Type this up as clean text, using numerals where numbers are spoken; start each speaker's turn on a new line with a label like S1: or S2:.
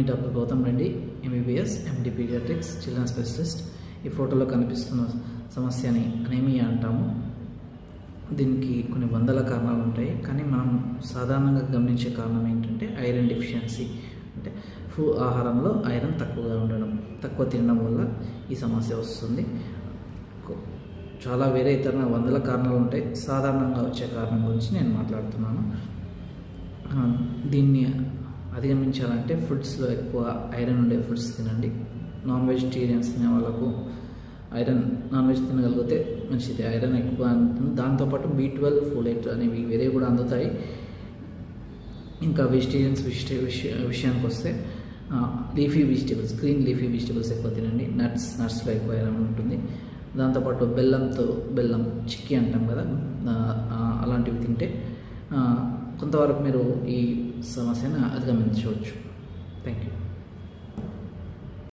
S1: మీ doctor Gautam Reddy, MBBS, MD paediatrics, children specialist. ఈ ఫోటోలో కనిపిస్తున్న సమస్యని అనేమియా అంటాము. దీనికి కొన్ని వందల కారణాలు ఉంటాయి, కానీ మనం సాధారణంగా గమనించే కారణం ఏంటంటే ఐరన్ డెఫిషియన్సీ. అంటే ఆహారంలో ఐరన్ తక్కువగా ఉండడం, తక్కువ తినడం వల్ల ఈ సమస్య వస్తుంది. చాలా వేరే ఇతర వందల కారణాలు ఉంటాయి. సాధారణంగా వచ్చే కారణం గురించి నేను మాట్లాడుతున్నాను. దీన్ని అధిగమించాలంటే ఫుడ్స్లో ఎక్కువ ఐరన్ ఉండే ఫుడ్స్ తినండి. నాన్ వెజిటేరియన్స్ తినే వాళ్ళకు నాన్ వెజ్ తినగలిగితే మంచిది, ఐరన్ ఎక్కువ ఉంటుంది. దాంతోపాటు B12, ఫోలేట్ అనేవి వేరే కూడా అందుతాయి. ఇంకా వెజిటేరియన్స్ విషయానికి వస్తే leafy vegetables, green leafy vegetables ఎక్కువ తినండి. నట్స్లో ఎక్కువ ఐరన్ ఉంటుంది. దాంతోపాటు బెల్లం చిక్కీ అంటాం కదా, అలాంటివి తింటే కొంతవరకు మీరు ఈ సమస్యను అధిగమించవచ్చు. Thank you.